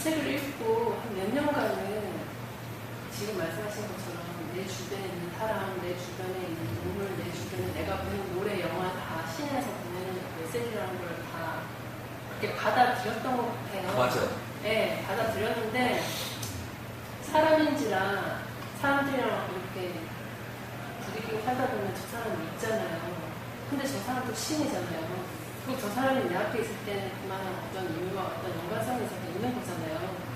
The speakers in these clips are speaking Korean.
책을 읽고 한 몇 년간은 지금 말씀하신 것처럼 내 주변에 있는 사람, 내 주변에 있는 동물, 내 주변에 내가 보는 노래, 영화 다 신에서 보내는 메시지라는 걸 다 이렇게 받아들였던 것 같아요. 맞아요. 네, 받아들였는데 사람인지라 사람들이랑 이렇게 부딪히고 살다 보면 저 사람이 있잖아요. 근데 저 사람도 신이잖아요. 그리고 저 사람이 내 앞에 있을 때는 그만한 어떤 이유와 어떤 연관성이 있는 거잖아요.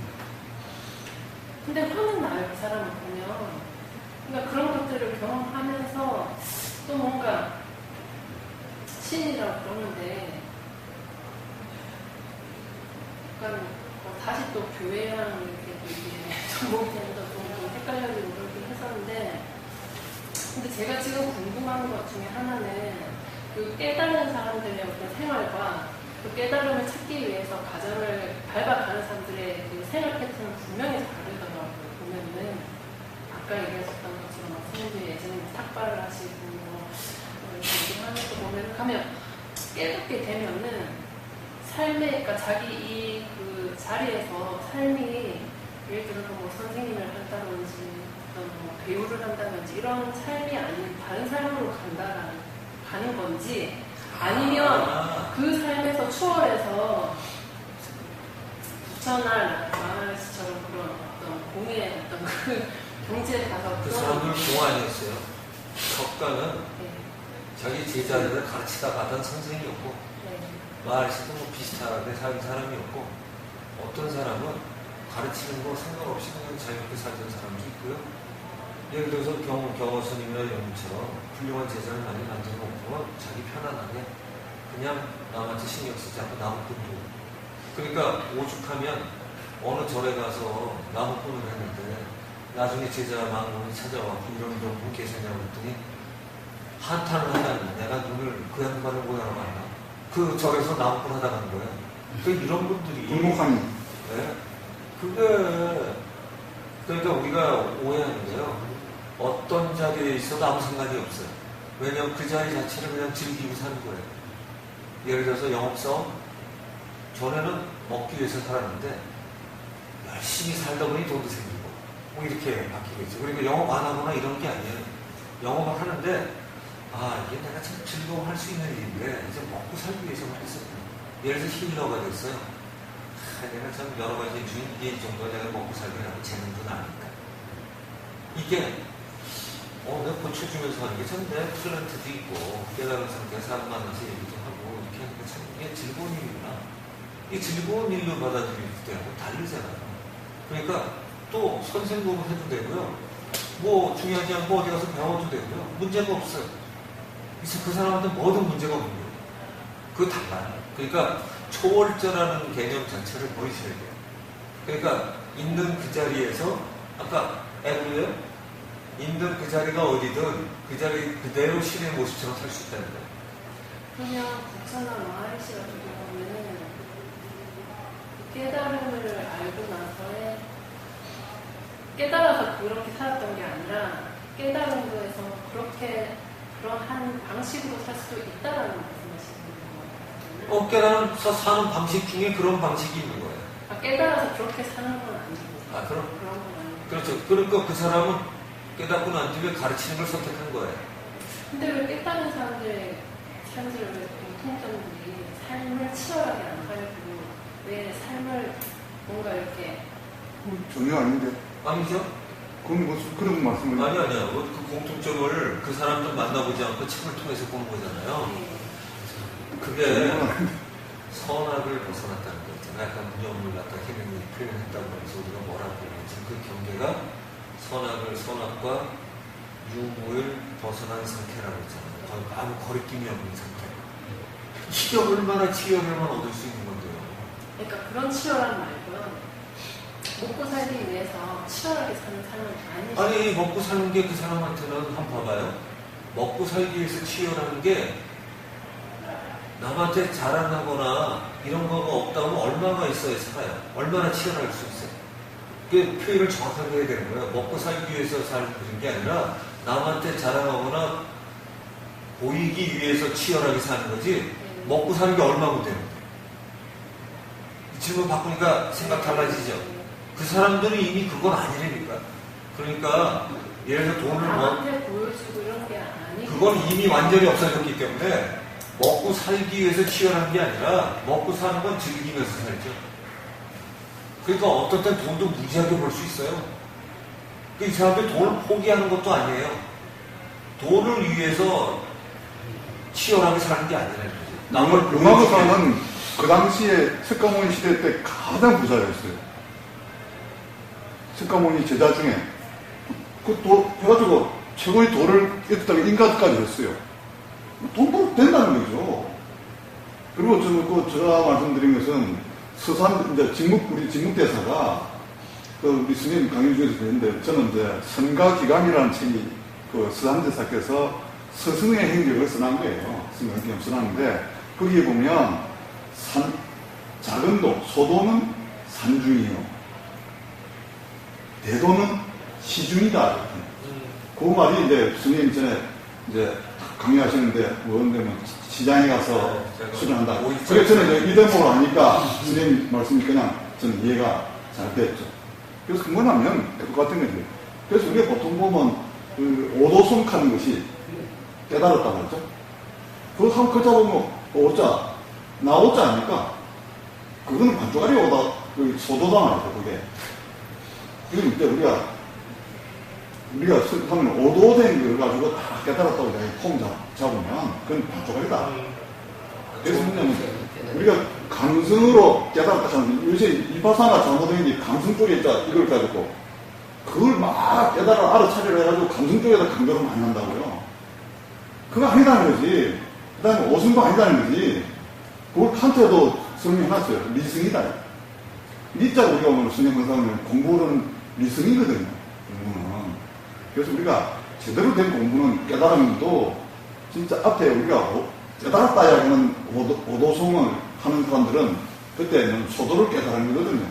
근데 화는 나요, 그 사람을 보면. 그러니까 그런 것들을 경험하면서 또 뭔가 신이라고 그러는데 약간 다시 또 교회랑 이렇게 전공되는 좀 헷갈려지고 그렇게 했었는데 근데 제가 지금 궁금한 것 중에 하나는 그 깨달은 사람들의 어떤 생활과 그 깨달음을 찾기 위해서 가정을 밟아가는 사람들의 그 생활 패턴은 분명히 다르더라고요. 보면은 아까 얘기하셨던 것처럼 선생님들이 예전에 삭발을 하시고 이렇게 하는 거 보면 가면 깨닫게 되면은 삶의 그러니까 자기 이 그 자리에서 삶이 예를 들어서 뭐 선생님을 한다든지 어떤 뭐 배우를 한다든지 이런 삶이 아닌 다른 삶으로 가는 건지 아니면 그 삶에서 추월해서 부처나 마하리시처럼 그런 어떤 공의 어떤 그 경지에 가서 그 사람들 공 아니었어요. 석가는 네. 자기 제자들을 가르치다 가던 선생이었고 네. 마하리시도 뭐 비슷하게 산 사람이었고 어떤 사람은 가르치는 거 상관없이 그냥 자유롭게 살던 사람도 있고요. 예를 들어서 경호 스님이나 이런 것처럼 훌륭한 제자를 많이 만들어 놓고 자기 편안하게 그냥 남한테 신경 쓰지 않고 나무꾼도 그러니까 오죽하면 어느 절에 가서 나무꾼을 했는데 나중에 제자 망론이 찾아와서 이런 분 계시냐고 했더니 한탄을 하다니 내가 눈을 그 양반을 보여라 만나 그 절에서 나무꾼 하다 간 거야. 그러니까 이런 분들이 불목하니 네? 그러니까 우리가 오해하는데요. 어떤 자리에 있어도 아무 상관이 없어요. 왜냐하면 그 자리 자체를 그냥 즐기고 사는 거예요. 예를 들어서 영업사원 전에는 먹기 위해서 살았는데 열심히 살다 보니 돈도 생기고 뭐 이렇게 바뀌겠죠. 그러니까 영업 안 하거나 이런 게 아니에요. 영업을 하는데 이게 내가 참 즐거워할 수 있는 일인데 이제 먹고 살기 위해서만 했었구나. 예를 들어서 힐러가 됐어요. 내가 참 여러 가지 중에 이게 이 정도 내가 먹고 살기라고 재능도 나니까. 이게, 내가 고쳐주면서 하는 게 참 내 탤런트도 있고, 깨달은 상태에 사람 만나서 얘기도 하고, 이렇게 하니까 참 이게 즐거운 일이구나. 이 즐거운 일로 받아들일 때하고 다르잖아요. 그러니까 또 선생님을 해도 되고요. 뭐 중요하지 않고 어디 가서 배워도 되고요. 문제가 없어요. 그래서 그 사람한테 뭐든 문제가 없는 거예요. 그거 달라요. 그러니까 초월자라는 개념 자체를 보이셔야 돼요. 그러니까 있는 그 자리에서 아까 애구예요? 있는 그 자리가 어디든 그 자리 그대로 신의 모습처럼 살 수 있다는 거예요. 그러면 부처나 마하리시 같은 경우는 깨달음을 알고 나서의 깨달아서 그렇게 살았던 게 아니라 깨달음도에서 그렇게 그러한 방식으로 살 수도 있다라는 말씀이시는 거예요. 깨달아서 사는 방식 중에 그런 방식이 있는 거예요. 깨달아서 그렇게 사는 건 아니고. 그럼? 그런 건 아니고. 그렇죠. 그러니까 그 사람은 깨닫고 난 뒤에 가르치는 걸 선택한 거예요. 근데 왜 깨달은 사람들의 사람들의 왜 공통점들이 삶을 치열하게 안 살고 왜 삶을 뭔가 이렇게 전혀 아닌데. 아니죠? 그건 무슨 그런 말씀을. 아니야. 그 공통점을 그 사람들 만나보지 않고 책을 통해서 보는 거잖아요. 그게 선악을 벗어났다는 거 있잖아요. 약간 무념을 갖다 희명이 표현했다고 해서 우리가 뭐라고 그러는지 그 경계가 선악과 유무를 벗어난 상태라고 했잖아요. 아무 거리낌이 없는 상태. 이게 얼마나 치열함만 얻을 수 있는 건데요. 그러니까 그런 치열한 말고요. 먹고 살기 위해서 치열하게 사는 삶은 아니죠. 아니 먹고 사는 게 그 사람한테는 한번 봐봐요. 먹고 살기 위해서 치열한 게 남한테 자랑하거나 이런 거가 없다면 얼마나 있어야 살아요. 얼마나 치열할 수 있어요. 그 표현을 정확하게 해야 되는 거예요. 먹고 살기 위해서 사는 게 아니라 남한테 자랑하거나 보이기 위해서 치열하게 사는 거지. 먹고 사는 게 얼마면 되는데. 질문 바꾸니까 생각 달라지죠. 그 사람들은 이미 그건 아니라니까. 그러니까 예를 들어 돈을 남한테 보여주고 이런 게 아니고 그건 이미 완전히 없어졌기 때문에 먹고 살기 위해서 치열한 게 아니라 먹고 사는 건 즐기면서 살죠. 그러니까 어떤 땐 돈도 무지하게 벌 수 있어요. 이 사람들이 돈을 포기하는 것도 아니에요. 돈을 위해서 치열하게 사는 게 아니라는 거죠. 용화보사는 그 당시에 석가모니 시대 때 가장 부자였어요. 석가모니 제자 중에 해가지고 최고의 도를 이었다가 인가까지 했어요. 돈도 된다는 거죠. 그리고 제가 말씀드린 것은 이제 우리 직묵대사가 우리 스님 강의 중에서 배웠는데 저는 이제 선가기감이라는 책이 서산대사께서 스승의 행적을 써난 거예요. 스승의 행적을 써놨는데 거기에 보면 작은 도, 소도는 산중이요. 대도는 시중이다. 그 말이 이제 스님 전에 이제 강의하시는데 뭐였냐면 시장에 가서 수련한다. 그래서 저는 이 대목을 하니까 스님 말씀이 그냥 저는 이해가 잘 됐죠. 그래서 그 뭐냐면 똑같은 거지. 그래서 우리가 보통 보면 오도손하는 것이 깨달았다고 하죠. 그거 한 글자 보면 오자, 나오자 아닙니까? 그거는 반쪽짜리 오다, 소도다 말이죠, 그게. 그럼 이제 우리가 하면 오도된 걸 가지고 다 깨달았다고 폼 잡으면 그건 반쪽짜리다. 그래서 뭐냐면 우리가 감성으로 깨달았다 하면 요새 이파사나 잘못된 게 감성 쪽에 있다, 이걸 가지고 그걸 막 깨달아 알아차리려 해가지고 감성 쪽에다 강조를 많이 한다고요. 그거 아니다는 거지. 그 다음에 오승도 아니다는 거지. 그걸 칸트에도 설명해놨어요. 리승이다. 리자 우리가 오늘 수행원상은 공부는 리승이거든요. 공부는. 그래서 우리가 제대로 된 공부는 깨달음도 진짜 앞에 우리가 깨달았다 하는 오도송을 하는 사람들은 그때는 소도를 깨달은 거거든요.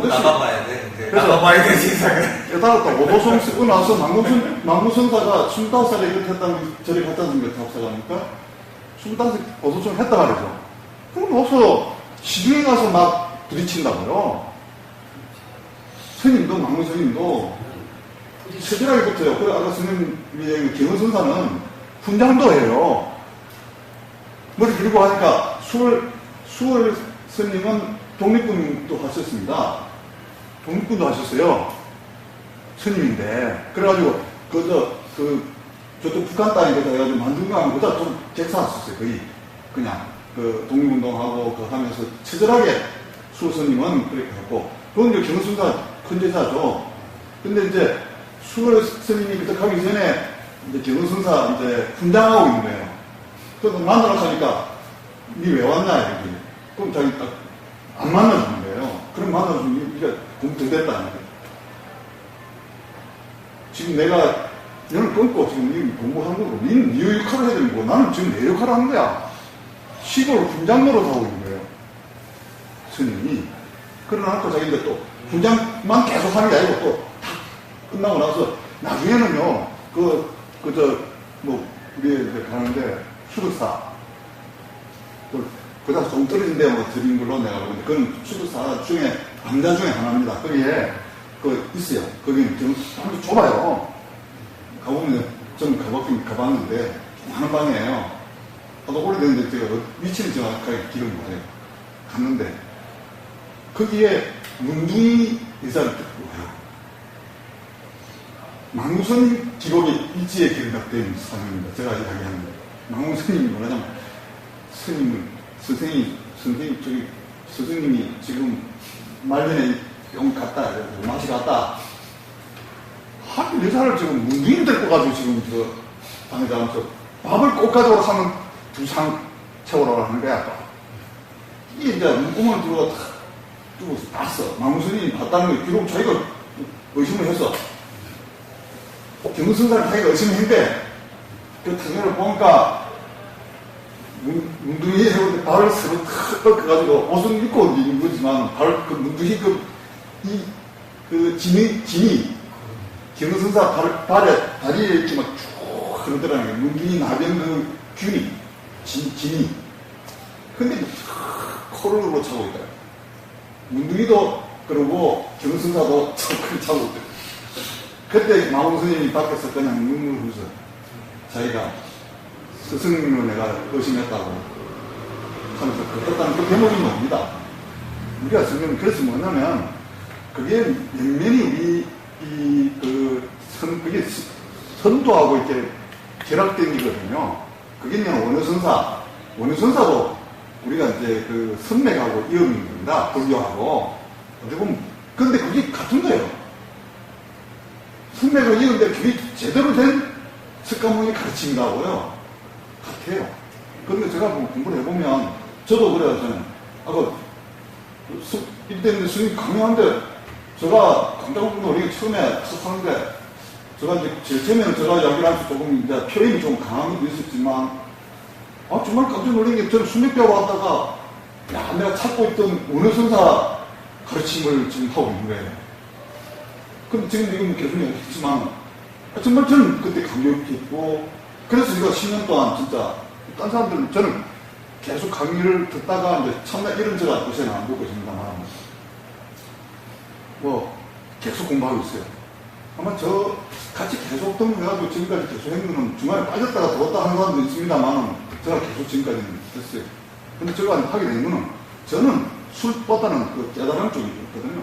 나가봐야 돼. 나가봐야 돼, 세상에. 깨달았다. 오도송 쓰고 나서 망무선사가 25살에 이렇게 했다는, 저리 갔다는 게 답사가니까 25살 오도송을 했다 말이죠. 그럼 없어. 시중에 가서 막 부딪힌다고요. 스님도, 망무스님도 체질하게 붙어요. 그래, 아까 스님이 경은선사는 훈장도 해요. 머리 길고 하니까 수월 스님은 독립군도 하셨습니다. 독립군도 하셨어요. 스님인데. 그래가지고, 저쪽 북한 땅에 해가지고 만중강 보다 좀 객사했었어요. 거의. 그냥. 독립운동하고 하면서 처절하게 수월 스님은 그렇게 했고. 그건 이제 경순사 큰 제사죠. 근데 이제 수월 스님이 그때 가기 전에 이제 경순사 이제 훈장하고 있는 거예요. 그래서 만나러 가니까 니 왜 왔나 이렇게. 그럼 자기 딱 안 만나주는 거예요. 그럼 만나주면 니가 공부 더 됐다는 거예요. 지금 내가 너를 끊고 지금 니 공부하는 거고 니는 니 역할을 해야 되는 거고 나는 지금 내 역할을 하는 거야. 시골 훈장노릇 하고 있는 거예요. 스님이. 그러나놓고 자기가 또 훈장만 계속 하는 게 아니고 또 다 끝나고 나서 나중에는요 우리 가는데 수득사 그다음 좀 떨어진 데 드린 걸로 내가 보는데 그건 수득사 중에 남자 중에 하나입니다. 거기에 있어요. 거기는 좀 좁아요. 가보면 좀 가봤는데 많은 방이에요. 나도 오래됐는데 제가 위치는 정확하게 기억을 못해요. 갔는데 거기에 문둥이 의사를 듣고 와요. 망무선 기록이 일지에 기록된 사람입니다. 제가 이야기하는 거예요. 망무선님이 뭐냐면 스승님이 지금 말년에 영 갔다, 맛이 갔다. 하필 여자를 지금 문둥이를 데리고 가지고 지금 방에 가면서 밥을 꼭 가져오라 하면 2상 채우라고 하는 거야. 이게 이제 문구멍을 들어가 탁 두고 봤어. 망무선이 봤다는 거 기록 자기가 의심을 했어. 경선사를 자기가 의심을 했는데 그 타경을 보니까 문둥이에 세우는데 발을 서로 탁 꺾어가지고 옷은 입고 있는 거지만 문둥이 진이 경선사 다리에 이렇게 막 쭉 흐르더라는 거예요. 문둥이 나변 균이 진이. 근데 코를 차고 있다. 문둥이도 그러고 경승사도 그렇게 하고 그때 마홍 스님이 밖에서 그냥 눈물 흘렸어. 자기가 스승님을 내가 의심했다고 하면서 그랬다는 그 대목이 뭡니다. 우리가 지금 그래서 뭐냐면 그게 면면이 그게 선도하고 이렇게 결합된 거거든요. 그게 그냥 원효선사도 우리가 이제 그 선맥하고 이어있는 겁니다. 불교하고. 어떻게 보면, 근데 그게 같은 거예요. 선맥하고 이어인데 그게 제대로 된 석가모니 가르침이라고요. 같아요. 그런데 제가 뭐 공부를 해보면, 저도 그래요, 저는. 이때문에 스님 강요한데, 제가 강자공부도 우리가 처음에 수업하는데, 제가 이제 제일 처음에는 제가 이야기를 하면서 조금 이제 표현이 좀 강한 것도 있었지만, 정말 깜짝 놀란 게 저는 수백 배워 왔다가, 야, 내가 찾고 있던 원효선사 가르침을 지금 하고 있는 거예요. 근데 지금 이건 계속 얘기했지만, 정말 저는 그때 감격했고, 그래서 제가 10년 동안 진짜, 딴 사람들은 저는 계속 강의를 듣다가 이제 참나 이런 제가 요새는 안 듣고 있습니다만, 계속 공부하고 있어요. 아마 저 같이 계속 등록해가지고 지금까지 계속 했는 거는 중간에 빠졌다가 들었다 하는 사람도 있습니다만, 제가 계속 지금까지는 했어요. 근데 제가 하게 된 거는 저는 술보다는 그 깨달음 쪽이 있거든요.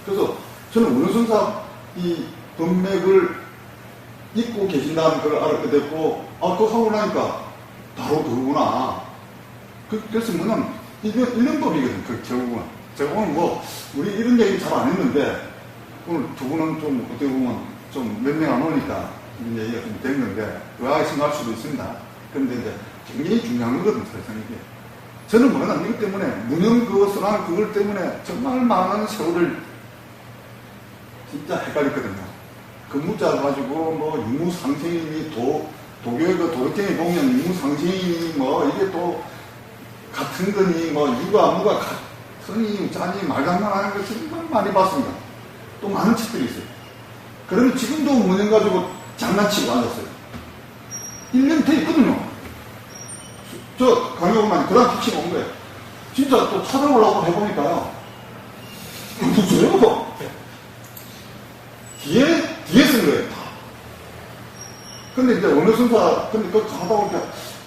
그래서 저는 원효선사 이 법맥을 잊고 계신다는 걸 알았게 됐고, 그거 하고 나니까 바로 그거구나. 그래서 뭐냐면, 일련법이거든, 결국은. 제가 오늘 우리 이런 얘기 잘 안 했는데, 오늘 두 분은 좀 어떻게 보면 좀 몇 명 안 오니까 이런 얘기가 좀 됐는데, 의아하게 생각할 수도 있습니다. 그런데 이제 굉장히 중요한 거거든, 세상에. 저는 뭐냐, 이것 때문에, 문형 그것이나 그걸 때문에 정말 많은 세월을 진짜 헷갈렸거든요. 그 문자 가지고 유무상생이니 도교의 그 도덕경에 보면 유무상생이니 이게 또 같은 거니 유가 무가 같으니 짜니 말장난하는 거 정말 많이 봤습니다. 또 많은 책들이 있어요. 그러면 지금도 문형 가지고 장난치고 앉았어요. 1년 돼 있거든요. 저 강의원만이 그 다음 택시가 온 거예요. 진짜 또 찾아오려고 해보니까요. 누구세요? 뒤에 쓴 거예요, 다. 근데 이제 원효선사, 근데 그거 가다 보니까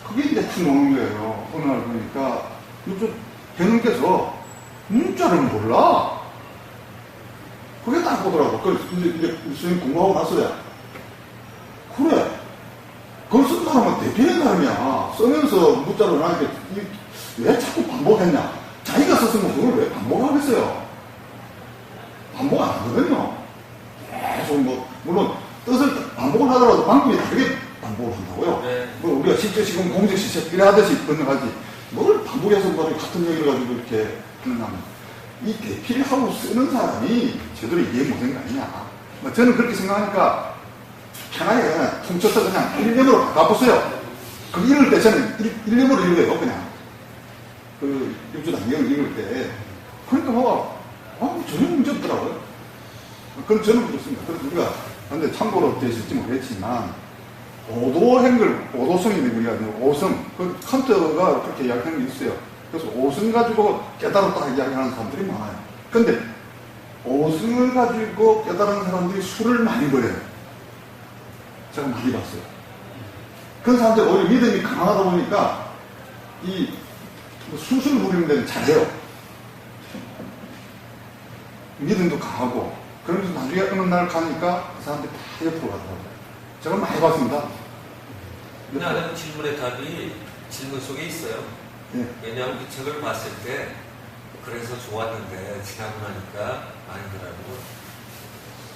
그게 이제 툭 오는 거예요. 어느 날 보니까 이쪽 대님께서 문자를 몰라. 그게 딱 보더라고. 그래서 이제 선생님 공부하고 나서야. 그래. 그걸 쓴 사람은 대표의 사람이야. 쓰면서 문자를 하니까 왜 자꾸 반복했냐. 자기가 썼으면 그걸 왜 반복하겠어요. 반복 안 하거든요. 계속 물론 뜻을 반복을 하더라도 방법이 다르게 반복을 한다고요. 네. 우리가 실제 지금 공식 시책 이래 하듯이 번역하지. 뭘 반복해서 같은 얘기를 가지고 이렇게 하느냐면 이 대피를 하고 쓰는 사람이 제대로 이해 못한 거 아니냐. 저는 그렇게 생각하니까 편하게 그냥 통쳐서 그냥 일념으로 바꿔보세요. 그 읽을 때 저는 일념으로 읽어요, 그냥. 그 육주단경을 읽을 때. 그러니까 전혀 문제 없더라고요. 그럼 저는 그렇습니다. 그래서 우리가, 근데 참고로 되실지 모르겠지만, 오도성이 우리가 오성, 그 칸트가 그렇게 이야기하는 게 있어요. 그래서 오성 가지고 깨달았다 이야기하는 사람들이 많아요. 근데 오성을 가지고 깨달은 사람들이 술을 많이 버려요. 제가 많이 봤어요. 그런 사람들이 오히려 믿음이 강하다 보니까 이 술을 부리는 데는 잘해요. 믿음도 강하고. 그러면서 나중에 어느 날 가니까 그 사람들이 다 옆으로 가더라고요. 제가 많이 봤습니다. 나는 질문의 답이 질문 속에 있어요. 네. 왜냐하면 그 책을 봤을 때 그래서 좋았는데 지나고 나니까 아니더라고.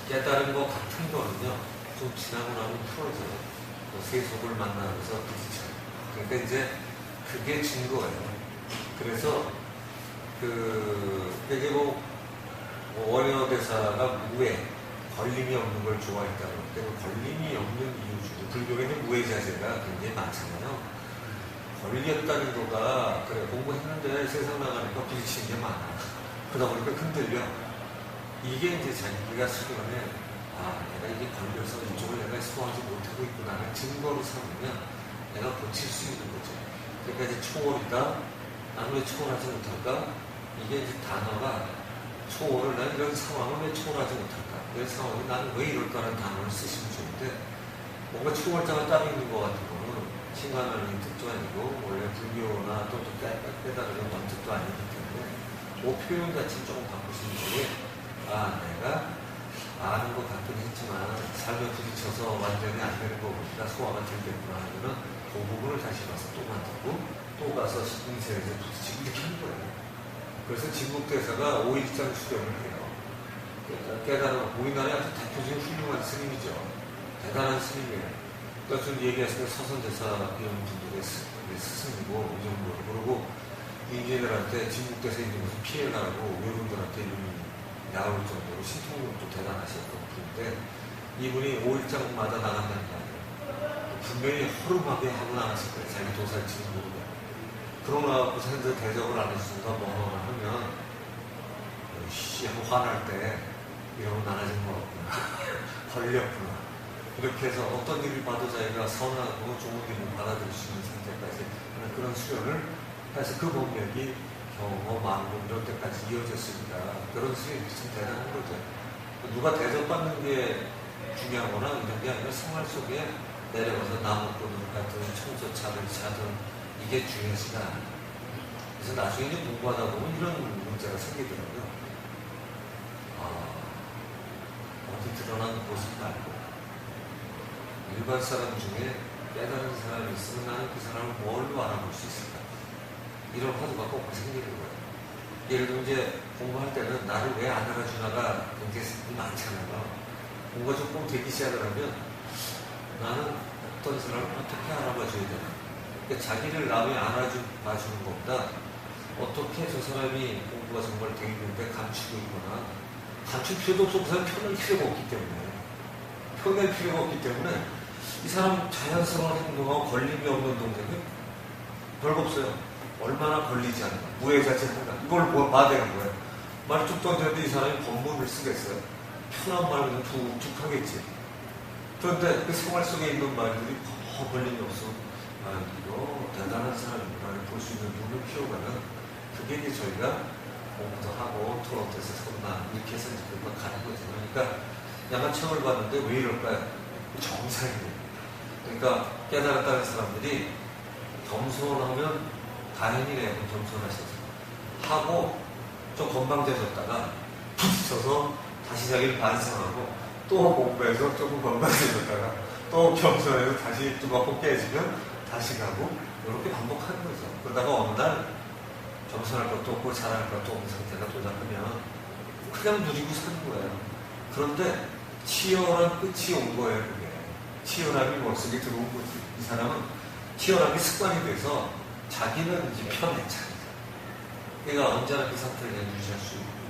깨달은 것 같은 거는요. 좀 지나고 나면 풀어져요. 또 세속을 만나면서 부딪혀요. 그러니까 이제 그게 증거예요. 그래서 이게 원효대사가 무에 걸림이 없는 걸 좋아했다고 할 때 걸림이 없는 이유 중에 불교에는 무해자재가 굉장히 많잖아요. 걸렸다는 거가 그래 공부했는데 세상 나가니까 부딪히는 게 많아. 그러다 보니까 흔들려. 이게 이제 자기가 수련해 내가 이게 걸려서 이쪽을 내가 소화하지 못하고 있구나를 증거로 삼으면 내가 고칠 수 있는 거죠. 그러니까 이제 초월이다. 나는 왜 초월하지 못할까? 이게 이제 단어가 초월을, 난 이런 상황을 왜 초월하지 못할까? 이런 상황이 나는 왜 이럴까라는 단어를 쓰시면 좋은데, 뭔가 초월자가 따로 있는 것 같은 거는 신간하는 뜻도 아니고, 원래 불교나 또 깨달으는 원뜻도 아니기 때문에, 그 표현 자체를 조금 바꾸시는 게, 아, 내가 아는 것 같긴 했지만, 삶에 부딪혀서 완전히 안 되는 거 보니까 소화가 들겠구나 하면은, 그 부분을 다시 가서 또 만들고, 또 가서 인생에서 부딪히고 이렇게 하는 거예요. 그래서 진국대사가 5일장 수련을 해요. 깨달은 우리나라의 아주 대표적인 훌륭한 스님이죠. 대단한 스님이에요. 그러니까 좀 얘기하시면 서선대사 이런 분들의 스승이고 이 정도로. 그리고 인재들한테 진국대사 있는 것을 피해가고 외국인들한테 이름이 나올 정도로 신통력도 대단하셨던 분인데 이분이 5일장마다 나간다는 게 아니에요. 분명히 허름하게 하고 나갔을 거예요. 자기 도살치는 모르고. 그러고 사람들 대접을 안 해준다 뭐 하면 씨 하고 화날 때 이러고 나눠진 거 없구나 걸렸구나 이렇게 해서 어떤 일을 봐도 자기가 선하고 좋은 일을 받아들일 수 있는 상태까지 하는 그런 수련을 해서 그 법력이 경험, 마음 이런 때까지 이어졌습니다. 그런 수련이 참 대단한 거죠. 누가 대접받는 게 중요하거나 이런 게 아니라 생활 속에 내려가서 나무꾼들 같은 청소차를 차든 이게 중요하지가 않아요. 그래서 나중에 공부하다 보면 이런 문제가 생기더라고요. 어디 드러난 모습 말고 일반 사람 중에 깨달은 사람이 있으면 나는 그 사람을 뭘로 알아볼 수 있을까? 이런 화두가 꼭 생기는 거예요. 예를 들면 이제 공부할 때는 나를 왜 안 알아주나가 굉장히 많잖아요. 공부가 조금 되기 시작하면 나는 어떤 사람을 어떻게 알아봐줘야 되나? 그러니까 자기를 남이 알아주는 것보다 어떻게 저 사람이 공부가 정말 되어 있는데 감추고 있거나 감출 필요도 없고 그 사람 표낼 필요가 없기 때문에 표낼 필요가 없기 때문에 이 사람 자연스러운 행동하고 걸림이 없는 동작이 별거 없어요. 얼마나 걸리지 않나 무해 자체가 이걸 봐야 되는 거예요. 말이 쭉 던졌는데 이 사람이 법문을 쓰겠어요. 편한 말은 툭툭 하겠지. 그런데 그 생활 속에 있는 말들이 걸림이 없어. 이거 대단한 사람이구나 볼 수 있는 눈을 키워가는 그게 이제 저희가 공부도 하고 토론토에서 서나 이렇게 해서 이제 그걸 가는 거죠. 그러니까 양아청을 봤는데 왜 이럴까요? 정상이에요. 그러니까 깨달았다는 사람들이 겸손하면 다행이네요. 겸손하셔서 하고 좀 건방져졌다가 부딪혀서 다시 자기를 반성하고 또 공부해서 조금 건방져졌다가 또 겸손해서 다시 좀 먹고 깨지면 다시 가고 이렇게 반복하는 거죠. 그러다가 어느 날 겸손할 것도 없고 잘할 것도 없는 상태가 도착하면 그냥 누리고 사는 거예요. 그런데 치열한 끝이 온 거예요. 그게 치열함이 머릿속에 들어온 거지. 이 사람은 치열함이 습관이 돼서 자기는 이제 편해 자기가. 그러니까 언제나 그 상태를 유지할 수 있는 거예요.